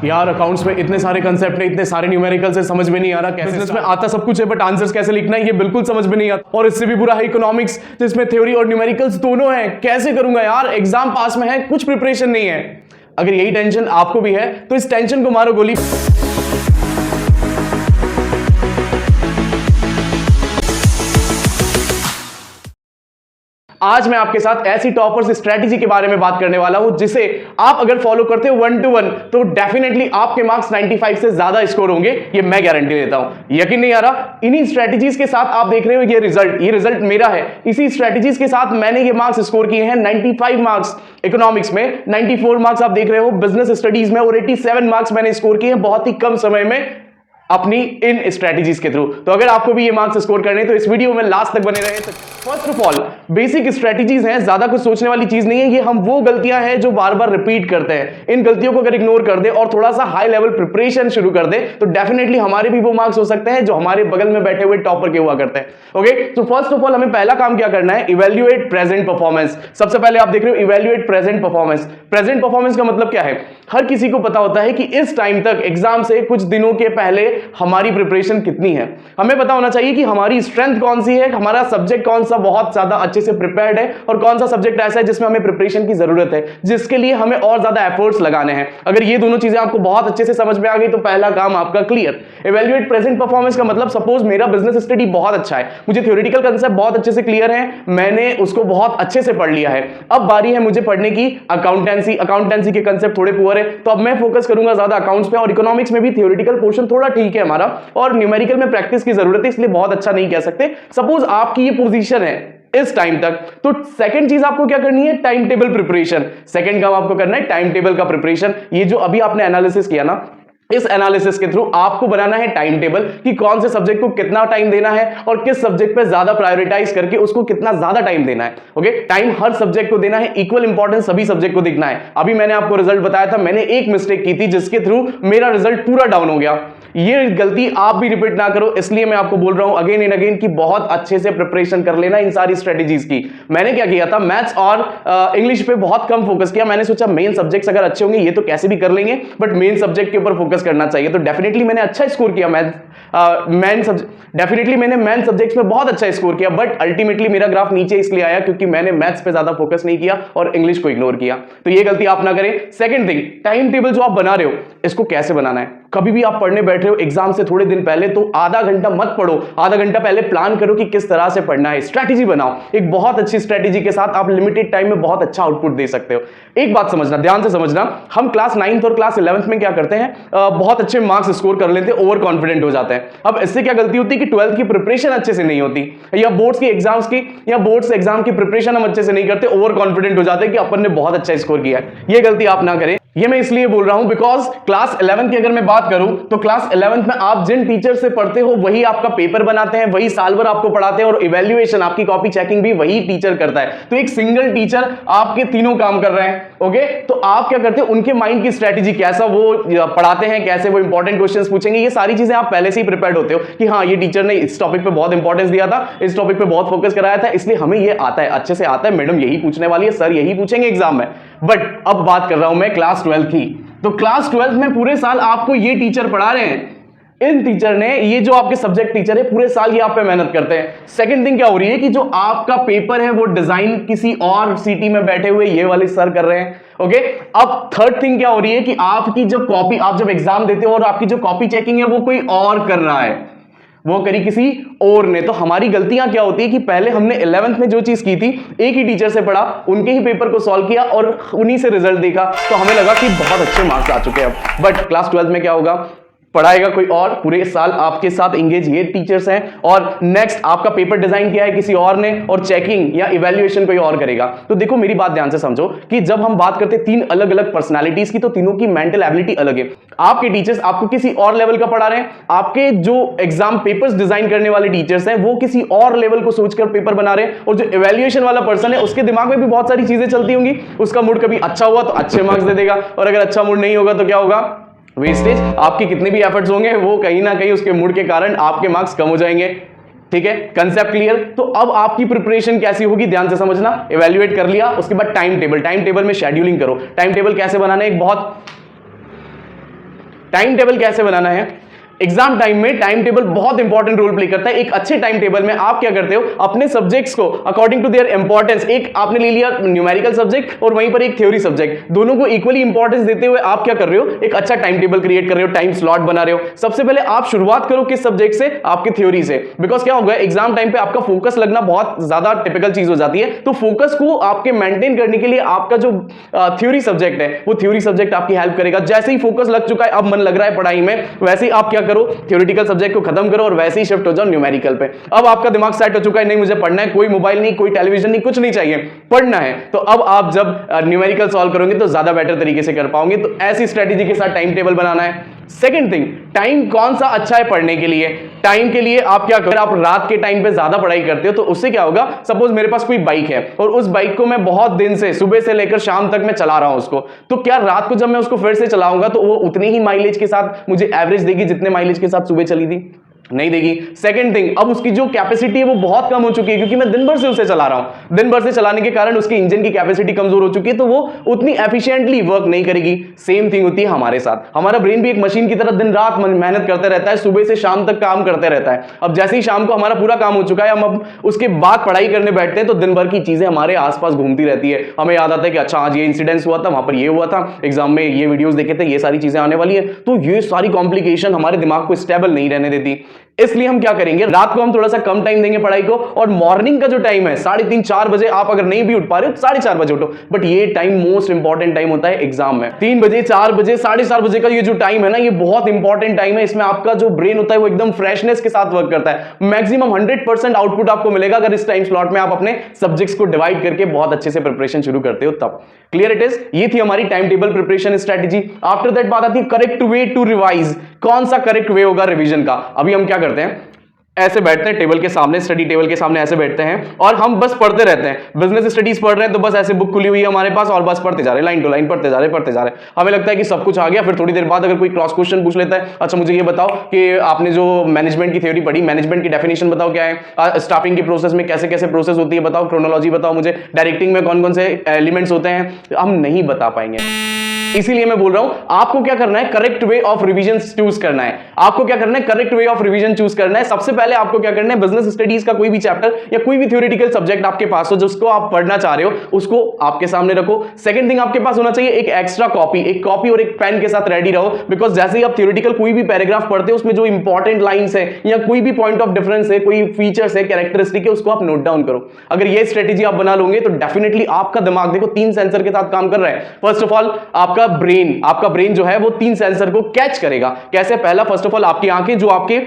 यार अकाउंट्स में इतने सारे कंसेप्ट है, इतने सारे न्यूमेरिकल्स है, समझ में नहीं आ रहा कैसे। बिजनेस में आता सब कुछ है बट आंसर्स कैसे लिखना है ये बिल्कुल समझ में नहीं आता। और इससे भी बुरा है इकोनॉमिक्स, जिसमें थ्योरी और न्यूमेरिकल्स दोनों हैं। कैसे करूंगा यार, एग्जाम पास में है, कुछ प्रिपरेशन नहीं है। अगर यही टेंशन आपको भी है तो इस टेंशन को मारो गोली। आज मैं आपके साथ ऐसी टॉपर्स स्ट्रेटजी के बारे में बात करने वाला हूं जिसे आप अगर फॉलो करते हो 1 to 1 तो डेफिनेटली आपके मार्क्स 95 से ज्यादा स्कोर होंगे, ये मैं गारंटी देता हूं। यकीन नहीं आ रहा? इन्हीं स्ट्रेटजीज के साथ आप देख रहे हो ये रिजल्ट मेरा है। इसी स्ट्रेटजीज के साथ मैंने ये मार्क्स स्कोर किए हैं। 95 मार्क्स इकोनॉमिक्स में, 94 मार्क्स आप देख रहे हो बिजनेस स्टडीज में, और 87 मार्क्स मैंने स्कोर किए हैं बहुत ही कम समय में अपनी इन स्ट्रेटजीज के थ्रू। तो अगर आपको भी ये मार्क्स स्कोर करने तो इस वीडियो में लास्ट तक बने रहे। तो first of all basic strategies हैं, ज्यादा कुछ सोचने वाली चीज नहीं है। ये हम वो गलतियां हैं जो बार बार रिपीट करते हैं। इन गलतियों को अगर इग्नोर कर दे और थोड़ा सा हाई लेवल प्रिपरेशन शुरू कर दे तो डेफिनेटली हमारे भी वो मार्क्स हो सकते हैं जो हमारे बगल में बैठे हुए टॉपर के हुआ करते हैं। ओके, तो फर्स्ट ऑफ ऑल हमें पहला काम क्या करना है, इवैल्यूएट प्रेजेंट परफॉर्मेंस। सबसे पहले आप देख रहे हो evaluate present performance. Present performance का मतलब क्या है? हर किसी को पता होता है कि इस टाइम तक एग्जाम से कुछ दिनों के पहले हमारी प्रिपरेशन कितनी है। हमें पता होना चाहिए कि हमारी स्ट्रेंथ कौन सी है, हमारा सब्जेक्ट कौन सा बहुत ज्यादा अच्छे से प्रिपेयर्ड है और कौन सा सब्जेक्ट ऐसा है जिसमें हमें प्रिपरेशन की जरूरत है, जिसके लिए हमें और ज्यादा एफर्ट्स लगाने हैं। अगर ये दोनों चीजें आपको बहुत अच्छे से समझ में आ गई तो पहला काम आपका क्लियर। इवैल्यूएट प्रेजेंट परफॉर्मेंस का मतलब, सपोज मेरा बिजनेस स्टडी बहुत अच्छा है, मुझे थ्योरेटिकल कंसेप्ट बहुत अच्छे से क्लियर है, मैंने उसको बहुत अच्छे से पढ़ लिया है। अब बारी है मुझे पढ़ने की अकाउंटेंसी के कंसेप्ट थोड़े पुअर है तो अब मैं फोकस करूंगा ज्यादा अकाउंट्स पे। और इकोनॉमिक्स में भी थ्योरेटिकल पोर्शन थोड़ा ठीक है हमारा और न्यूमेरिकल में प्रैक्टिस की जरूरत है, इसलिए बहुत अच्छा नहीं कह सकते। सपोज आपकी ये पोजीशन है इस टाइम तक, तो सेकंड चीज आपको क्या करनी है, टाइम टेबल प्रिपरेशन। सेकंड काम आपको करना है टाइम टेबल का प्रिपरेशन। ये जो अभी आपने एनालिसिस किया ना, इस एनालिसिस के थ्रू आपको बनाना है टाइम टेबल कि कौन से सब्जेक्ट को कितना टाइम देना है और किस सब्जेक्ट पे ज्यादा प्रायोरिटाइज करके उसको कितना ज्यादा टाइम देना है। ओके, टाइम हर सब्जेक्ट को देना है, इक्वल इंपॉर्टेंस सभी सब्जेक्ट को देखना है। अभी मैंने आपको रिजल्ट बताया था, मैंने एक मिस्टेक की थी जिसके थ्रू मेरा रिजल्ट पूरा डाउन हो गया। ये गलती आप भी रिपीट ना करो, इसलिए मैं आपको बोल रहा हूं अगेन एंड अगेन कि बहुत अच्छे से प्रिपरेशन कर लेना इन सारी स्ट्रेटेजीज की। मैंने क्या किया था, मैथ्स और इंग्लिश पे बहुत कम फोकस किया। मैंने सोचा मेन सब्जेक्ट्स अगर अच्छे होंगे ये तो कैसे भी कर लेंगे, बट मेन सब्जेक्ट के ऊपर फोकस करना चाहिए। तो डेफिनेटली मैंने अच्छा स्कोर किया डेफिनेटली मैंने मेन सब्जेक्ट्स में बहुत अच्छा स्कोर किया, बट अल्टीमेटली मेरा ग्राफ नीचे इसलिए आया क्योंकि मैंने मैथ्स पे ज्यादा फोकस नहीं किया और इंग्लिश को इग्नोर किया। तो ये गलती आप ना करें। सेकंड थिंग, टाइम टेबल जो आप बना रहे हो इसको कैसे बनाना है। कभी भी आप पढ़ने बैठ रहे हो एग्जाम से थोड़े दिन पहले तो आधा घंटा मत पढ़ो, आधा घंटा पहले प्लान करो कि किस तरह से पढ़ना है, स्ट्रैटेजी बनाओ। एक बहुत अच्छी स्ट्रैटेजी के साथ आप लिमिटेड टाइम में बहुत अच्छा आउटपुट दे सकते हो। एक बात समझना, ध्यान से समझना, हम क्लास 9th और क्लास 11th में क्या करते हैं, बहुत अच्छे मार्क्स स्कोर कर लेते हैं, ओवर कॉन्फिडेंट हो जाते हैं। अब इससे क्या गलती होती है कि 12th की प्रिपरेशन अच्छे से नहीं होती, या बोर्ड्स की एग्जाम्स की या बोर्ड्स एग्जाम की प्रिपरेशन हम अच्छे से नहीं करते, ओवर कॉन्फिडेंट हो जाते हैं कि अपन ने बहुत अच्छा स्कोर किया है। ये गलती आप ना करें। ये मैं इसलिए बोल रहा हूं बिकॉज क्लास 11th की अगर मैं बात करूं तो क्लास 11th में आप जिन टीचर से पढ़ते हो वही आपका पेपर बनाते हैं, वही साल भर आपको पढ़ाते हैं और इवैल्यूएशन, आपकी कॉपी चेकिंग भी वही टीचर करता है। तो एक सिंगल टीचर आपके तीनों काम कर रहे हैं। ओके, तो आप क्या करते हैं, उनके माइंड की स्ट्रेटेजी कैसा वो पढ़ाते हैं, कैसे वो इंपॉर्टेंट क्वेश्चंस पूछेंगे, ये सारी चीजें आप पहले से ही प्रिपेयर्ड होते हो कि हाँ ये टीचर ने इस टॉपिक पे बहुत इंपॉर्टेंस दिया था, इस टॉपिक पे बहुत फोकस कराया था, इसलिए हमें ये आता है, अच्छे से आता है, मैडम यही पूछने वाली है, सर यही पूछेंगे एग्जाम में। बट अब बात कर रहा हूं मैं क्लास 12th की। तो क्लास 12th में पूरे साल आपको ये टीचर पढ़ा रहे हैं, इन टीचर ने, ये जो आपके सब्जेक्ट टीचर है पूरे साल ये आप पे मेहनत करते हैं। सेकंड थिंग क्या हो रही है कि जो आपका पेपर है वो डिजाइन किसी और सिटी में बैठे हुए ये वाले सर कर रहे हैं। ओके, अब थर्ड थिंग क्या हो रही है कि आपकी जब कॉपी, आप जब एग्जाम देते हो और आपकी जो कॉपी चेकिंग है वो कोई और कर रहा है, वो करी किसी और ने। तो हमारी गलतियां क्या होती है कि पहले हमने 11th में जो चीज की थी, एक ही टीचर से पढ़ा, उनके ही पेपर को सॉल्व किया और उन्हीं से रिजल्ट देखा, तो हमें लगा कि बहुत अच्छे मार्क्स आ चुके हैं। अब बट क्लास 12th में क्या होगा, पढ़ाएगा कोई और, पूरे साल आपके साथ एंगेज ये टीचर्स हैं, और नेक्स्ट आपका पेपर डिजाइन किया है किसी और ने और चेकिंग या इवैल्यूएशन कोई और करेगा। तो देखो मेरी बात ध्यान से समझो कि जब हम बात करते हैं तीन अलग अलग पर्सनालिटीज की, तो तीनों की मेंटल एबिलिटी अलग है। आपके टीचर्स आपको किसी और लेवल का पढ़ा रहे हैं, आपके जो एग्जाम पेपर्स डिजाइन करने वाले टीचर्स हैं वो किसी और लेवल को सोचकर पेपर बना रहे हैं, और जो इवैल्यूएशन वाला पर्सन है उसके दिमाग में भी बहुत सारी चीजें चलती होंगी। उसका मूड कभी अच्छा हुआ तो अच्छे मार्क्स दे देगा, और अगर अच्छा मूड नहीं होगा तो क्या होगा, वेस्टेज। आपके कितने भी एफर्ट्स होंगे वो कहीं ना कहीं उसके मूड के कारण आपके मार्क्स कम हो जाएंगे। ठीक है, कंसेप्ट क्लियर। तो अब आपकी प्रिपरेशन कैसी होगी, ध्यान से समझना। इवैल्यूएट कर लिया, उसके बाद टाइम टेबल में शेड्यूलिंग करो। टाइम टेबल कैसे बनाना है, एक बहुत टाइम टेबल कैसे बनाना है? एग्जाम टाइम में टाइम टेबल बहुत इंपॉर्टेंट रोल प्ले करता है। एक अच्छे टाइम टेबल में आप क्या करते हो, अपने सब्जेक्ट्स को अकॉर्डिंग टू देयर इंपॉर्टेंस, एक आपने ले लिया न्यूमेरिकल सब्जेक्ट और वहीं पर एक थ्योरी सब्जेक्ट, दोनों को इक्वली इंपॉर्टेंस देते हुए आप क्या कर रहे हो, एक अच्छा टाइम टेबल क्रिएट कर रहे हो, टाइम स्लॉट बना रहे हो। सबसे पहले आप शुरुआत करो किस सब्जेक्ट से, आपके थ्योरी से, बिकॉज क्या होगा एग्जाम टाइम पे आपका फोकस लगना बहुत ज्यादा टिपिकल चीज हो जाती है। तो फोकस को आपके मेंटेन करने के लिए आपका जो थ्योरी सब्जेक्ट है वो थ्योरी सब्जेक्ट आपकी हेल्प करेगा। जैसे ही फोकस लग चुका है, अब मन लग रहा है पढ़ाई में, वैसे ही आप क्या करो, थ्योरेटिकल सब्जेक्ट को खत्म करो और वैसे ही शिफ्ट हो जाओ न्यूमेरिकल पे। अब आपका दिमाग सेट हो चुका है, नहीं मुझे पढ़ना है, कोई मोबाइल नहीं, कोई टेलीविजन नहीं, कुछ नहीं चाहिए, पढ़ना है। तो अब आप जब न्यूमेरिकल सॉल्व करोगे तो ज्यादा बेटर तरीके से कर पाओगे। तो ऐसी स्ट्रेटेजी के साथ टाइम टेबल बनाना है। सेकंड थिंग, टाइम कौन सा अच्छा है पढ़ने के लिए? टाइम के लिए आप क्या करो, आप रात के टाइम पे ज्यादा पढ़ाई करते हो तो उससे क्या होगा, सपोज मेरे पास कोई बाइक है और उस बाइक को मैं बहुत दिन से सुबह से लेकर शाम तक मैं चला रहा हूं उसको, तो क्या रात को जब मैं उसको फिर से चलाऊंगा तो वो उतनी ही माइलेज के साथ मुझे एवरेज देगी जितने माइलेज के साथ सुबह चली थी? नहीं देगी। सेकंड थिंग, अब उसकी जो कैपेसिटी है वो बहुत कम हो चुकी है क्योंकि मैं दिन भर से उसे चला रहा हूं। दिन भर से चलाने के कारण उसकी इंजन की कैपेसिटी कमजोर हो चुकी है, तो वो उतनी एफिशिएंटली वर्क नहीं करेगी। सेम थिंग होती है हमारे साथ, हमारा ब्रेन भी एक मशीन की तरह दिन रात मेहनत करते रहता है, सुबह से शाम तक काम करते रहता है। अब जैसे ही शाम को हमारा पूरा काम हो चुका है, हम अब उसके बाद पढ़ाई करने बैठते हैं तो दिन भर की चीजें हमारे आसपास घूमती रहती है। हमें याद आता है कि अच्छा आज ये इंसिडेंस हुआ था, वहां पर ये हुआ था, एग्जाम में ये वीडियोस देखे थे, ये सारी चीजें आने वाली है। तो ये सारी कॉम्प्लिकेशन हमारे दिमाग को स्टेबल नहीं रहने देती। इसलिए हम क्या करेंगे, रात को हम थोड़ा सा कम टाइम देंगे पढ़ाई को, और मॉर्निंग का जो टाइम है 3:30 4 बजे, आप अगर नहीं भी उठ पा रहे हो 4:30 बजे उठो, बट ये टाइम मोस्ट इंपॉर्टेंट टाइम होता है एग्जाम में। 3 बजे 4 बजे 4:30 बजे का ये जो टाइम है ना, ये बहुत इंपॉर्टेंट टाइम है। इसमें आपका जो ब्रेन होता है वो एकदम फ्रेशनेस के साथ वर्क करता है। मैक्सिमम 100% आउटपुट आपको मिलेगा अगर इस टाइम स्लॉट में आप अपने सब्जेक्ट्स को डिवाइड करके बहुत अच्छे से प्रिपरेशन शुरू करते हो तब। Clear it is? ये थी हमारी time table preparation strategy. After that बात आती है करेक्ट वे टू रिवाइज। कौन सा करेक्ट वे होगा रिवीजन का? अभी हम क्या करते हैं, ऐसे बैठते हैं टेबल के सामने, स्टडी टेबल के सामने ऐसे बैठते हैं और हम बस पढ़ते रहते हैं। बिजनेस स्टडीज पढ़ रहे हैं तो बस ऐसे बुक खुली हुई है हमारे पास और बस पढ़ते जा रहे हैं, लाइन टू लाइन पढ़ते जा रहे हैं। हमें लगता है कि सब कुछ आ गया। फिर थोड़ी देर बाद अगर कोई क्रॉस क्वेश्चन पूछ लेता है, अच्छा मुझे ये बताओ कि आपने जो मैनेजमेंट की थ्योरी पढ़ी, मैनेजमेंट की डेफिनेशन बताओ क्या है, स्टाफिंग की प्रोसेस में कैसे कैसे प्रोसेस होती है बताओ, क्रोनोलॉजी बताओ मुझे, डायरेक्टिंग में कौन कौन से एलिमेंट्स होते हैं, हम नहीं बता पाएंगे। इसीलिए मैं बोल रहा हूं आपको क्या करना है, correct way of revision choose करना है। आपको क्या करना है, correct way of revision choose करना है। सबसे पहले आपको क्या करना है, बिजनेस स्टडीज का कोई भी चैप्टर या कोई भी थ्योरेटिकल सब्जेक्ट आपके पास हो जिसको आप पढ़ना चाह रहे हो, उसको आपके सामने रखो। सेकंड थिंग, आपके पास होना चाहिए एक एक्स्ट्रा कॉपी, एक कॉपी और एक पेन के साथ रेडी रहो, बिकॉज जैसे ही आप थ्योरेटिकल कोई भी पैराग्राफ पढ़ते हो उसमें जो इंपॉर्टेंट लाइंस है या कोई भी पॉइंट ऑफ डिफरेंस है, कोई फीचर्स है, कैरेक्टरिस्टिक है, उसको आप नोट डाउन करो। अगर ये स्ट्रेटेजी आप बना लोगे तो डेफिनेटली आपका दिमाग देखो 3 सेंसर के साथ काम कर रहा है। फर्स्ट ऑफ ऑल आपका ब्रेन जो है वो 3 सेंसर को कैच करेगा। कैसे? पहला, फर्स्ट ऑफ ऑल आपकी आंखें जो आपके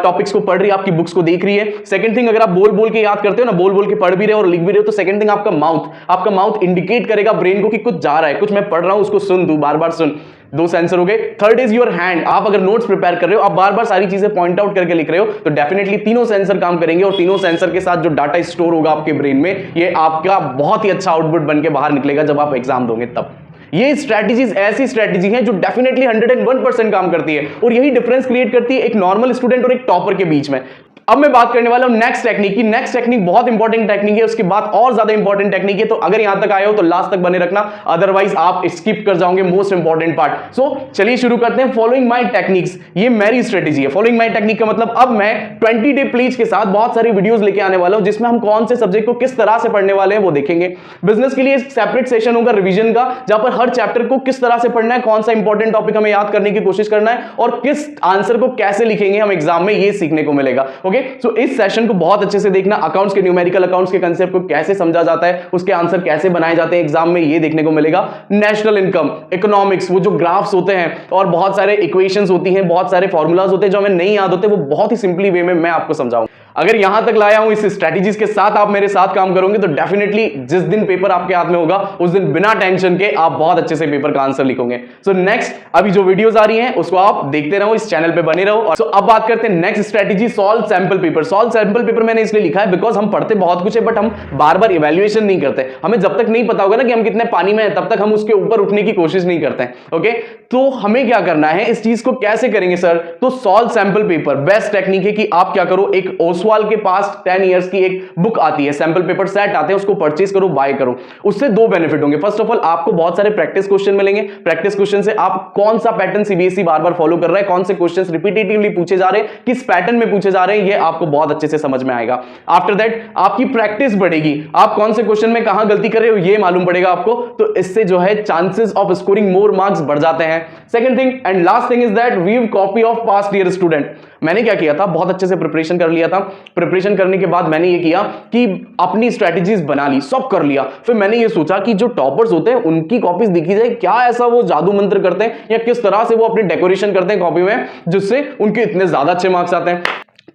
टॉपिक्स को पढ़ रही है, आपकी बुक्स को देख रही है। सेकंड थिंग, अगर आप बोल बोल के याद करते हो ना, बोल बोल के पढ़ भी रहे हो और लिख भी रहे हो, तो सेकंड थिंग आपका माउथ इंडिकेट करेगा ब्रेन को कि कुछ जा रहा है, कुछ मैं पढ़ रहा हूं उसको सुन, तू बार बार सुन। 2 सेंसर हो गए। Third is your hand. आप अगर नोट्स प्रिपेयर कर रहे हो, आप बार बार सारी चीजें पॉइंट आउट करके लिख रहे हो, तो डेफिनेटली तीनों सेंसर काम करेंगे और तीनों सेंसर के साथ जो डाटा स्टोर होगा आपके ब्रेन में, ये आपका बहुत ही अच्छा आउटपुट बन के बाहर निकलेगा जब आप एग्जाम दोगे तब। ये स्ट्रैटेजीज ऐसी स्ट्रैटेजी हैं जो डेफिनेटली 101% काम करती है और यही डिफरेंस क्रिएट करती है एक नॉर्मल स्टूडेंट और एक टॉपर के बीच में। अब मैं बात करने वाला हूं नेक्स्ट टेक्निक की। नेक्स्ट टेक्निक बहुत इंपॉर्टेंट टेक्निक है, उसके बाद और ज्यादा इंपॉर्टेंट टेक्निक है, तो अगर यहां तक आए हो तो लास्ट तक बने रखना, अदरवाइज आप स्किप कर जाओगे मोस्ट इंपॉर्टेंट पार्ट। सो चलिए शुरू करते हैं। फॉलोइंग माय टेक्निक्स, ये मेरी स्ट्रेटेजी है। फॉलोइंग माय टेक्निक का मतलब अब मैं 20 डे प्लीज के साथ बहुत सारी वीडियोस लेके आने वाला हूं जिसमें हम कौन से सब्जेक्ट को किस तरह से पढ़ने वाले हैं वो देखेंगे। बिजनेस के लिए एक सेपरेट सेशन होगा रिवीजन का, जहां पर हर चैप्टर को किस तरह से पढ़ना है, कौन सा इंपॉर्टेंट टॉपिक हमें याद करने की कोशिश करना है और किस आंसर को कैसे लिखेंगे हम एग्जाम में, ये सीखने को मिलेगा। ओके, सो इस सेशन को बहुत अच्छे से देखना। अकाउंट्स के, न्यूमेरिकल अकाउंट्स के कांसेप्ट को कैसे समझा जाता है, उसके आंसर कैसे बनाए जाते हैं एग्जाम में, ये देखने को मिलेगा। नेशनल इनकम, इकोनॉमिक्स, वो जो ग्राफ्स होते हैं और बहुत सारे इक्वेशंस होती हैं, बहुत सारे फॉर्मूलाज होते हैं जो हमें नहीं याद होते, वो बहुत ही सिंपली वे में मैं आपको समझाऊंगा। अगर यहां तक लाया हूं इस स्ट्रेटेजीज के साथ आप मेरे साथ काम करोगे तो डेफिनेटली जिस दिन पेपर आपके हाथ में होगा उस दिन बिना टेंशन के आप बहुत अच्छे से पेपर का आंसर लिखोगे। सो नेक्स्ट, अभी जो वीडियोस आ रही हैं उसको आप देखते रहो, इस चैनल पे बने रहो। और अब बात करते हैं next strategy, solve sample paper. Solve sample paper मैंने इसलिए लिखा है बिकॉज हम पढ़ते बहुत कुछ है बट हम बार बार इवैल्यूएशन नहीं करते। हमें जब तक नहीं पता होगा ना कि हम कितने पानी में हैं तब तक हम उसके ऊपर उठने की कोशिश नहीं करते हैं। ओके, तो हमें क्या करना है, इस चीज को कैसे करेंगे सर? तो solve sample paper best technique है कि आप क्या करो, एक ओसवाल के पास 10 इयर्स की एक बुक आती है, सैंपल पेपर सेट आते हैं, उसको परचेज करो, बाय करो। उससे दो बेनिफिट होंगे। फर्स्ट ऑफ ऑल आपको बहुत सारे प्रैक्टिस क्वेश्चन मिलेंगे। प्रैक्टिस क्वेश्चन से आप कौन सा पैटर्न सीबीएसई बार बार फॉलो कर रहा है, कौन से क्वेश्चंस रिपीटेटिवली पूछे जा रहे हैं, किस पैटर्न में पूछे जा रहे हैं, ये आपको बहुत अच्छे से समझ में आएगा। आफ्टर दैट आपकी प्रैक्टिस बढ़ेगी, आप कौन से क्वेश्चन में कहां गलती कर रहे हो ये मालूम पड़ेगा आपको, तो इससे जो है chances of scoring more marks बढ़ जाते हैं। Second thing and last thing is that weave copy of past year student. मैंने क्या किया था, बहुत अच्छे से प्रिपरेशन कर लिया था। प्रिपरेशन करने के बाद मैंने ये किया कि अपनी स्ट्रेटजीज बना ली, सब कर लिया। फिर मैंने ये सोचा कि जो टॉपर्स होते हैं उनकी कॉपीज देखी जाए, क्या ऐसा वो जादू मंत्र करते हैं या किस तरह से वो अपनी डेकोरेशन करते हैं कॉपी में जिससे उनके इतने ज्यादा अच्छे मार्क्स आते हैं।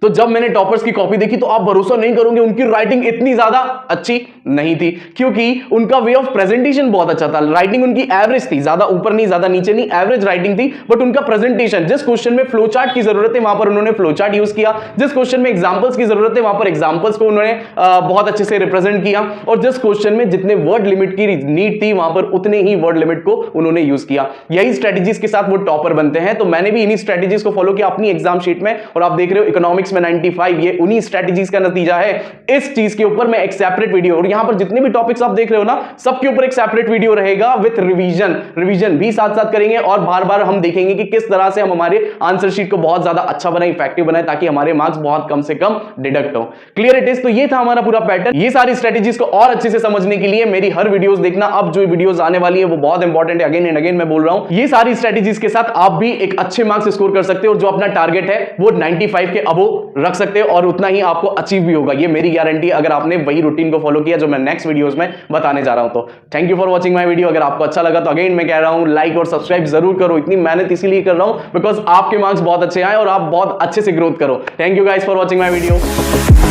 तो जब मैंने टॉपर्स की कॉपी देखी तो आप भरोसा नहीं करोगे, उनकी राइटिंग इतनी ज्यादा अच्छी नहीं थी, क्योंकि उनका वे ऑफ प्रेजेंटेशन बहुत अच्छा था। राइटिंग उनकी एवरेज थी, ज्यादा ऊपर नहीं ज्यादा नीचे नहीं, एवरेज राइटिंग थी। बट उनका प्रेजेंटेशन, जिस क्वेश्चन में फ्लो चार्ट की जरूरत है वहां पर उन्होंने फ्लो चार्ट यूज किया, जिस क्वेश्चन में एग्जांपल्स की जरूरत है वहां पर एग्जांपल्स को उन्होंने बहुत अच्छे से रिप्रेजेंट किया, और जिस क्वेश्चन में जितने वर्ड लिमिट की नीड थी वहां पर उतने ही वर्ड लिमिट को उन्होंने यूज किया। यही स्ट्रेटेजीज के साथ वो टॉपर बनते हैं। तो मैंने भी इन्हीं स्ट्रेटेजीज को फॉलो किया अपनी एग्जाम शीट में, और आप देख रहे हो इकोनॉमिक्स में 95, ये उन्हीं स्ट्रेटजीज का नतीजा है। इस चीज के ऊपर मैं एक सेपरेट वीडियो, और यहां पर जितने भी टॉपिक्स आप देख रहे हो ना, सबके ऊपर एक सेपरेट वीडियो रहेगा विद रिवीजन भी साथ साथ करेंगे, और बार बार हम देखेंगे कि किस तरह से हम हमारे आंसर शीट को बहुत ज्यादा अच्छा बनाए, इफेक्टिव बनाए, ताकि हमारे मार्क्स बहुत कम से कम डिडक्ट हो। Clear it is. तो ये था हमारा पूरा पैटर्न। ये सारी स्ट्रेटजीज को और अच्छे से समझने के लिए मेरी हर वीडियोस देखना। अब जो वीडियोस आने वाली है वो बहुत इंपॉर्टेंट है, अगेन एंड अगेन मैं बोल रहा हूं। ये सारी स्ट्रेटजीज के साथ आप भी एक अच्छे मार्क्स स्कोर कर सकते हो, और जो अपना टारगेट है वो 95 के अबव रख सकते हो, और उतना ही आपको अचीव भी होगा। ये मेरी गारंटी है, अगर आपने वही रूटीन को फॉलो किया जो मैं नेक्स्ट वीडियोस में बताने जा रहा हूं। तो thank you for watching my video. अगर आपको अच्छा लगा तो अगेन मैं कह रहा हूं लाइक और सब्सक्राइब जरूर करो। इतनी मेहनत इसीलिए कर रहा हूं बिकॉज आपके मार्क्स बहुत अच्छे आए और आप बहुत अच्छे से ग्रोथ करो। Thank you guys for watching my video.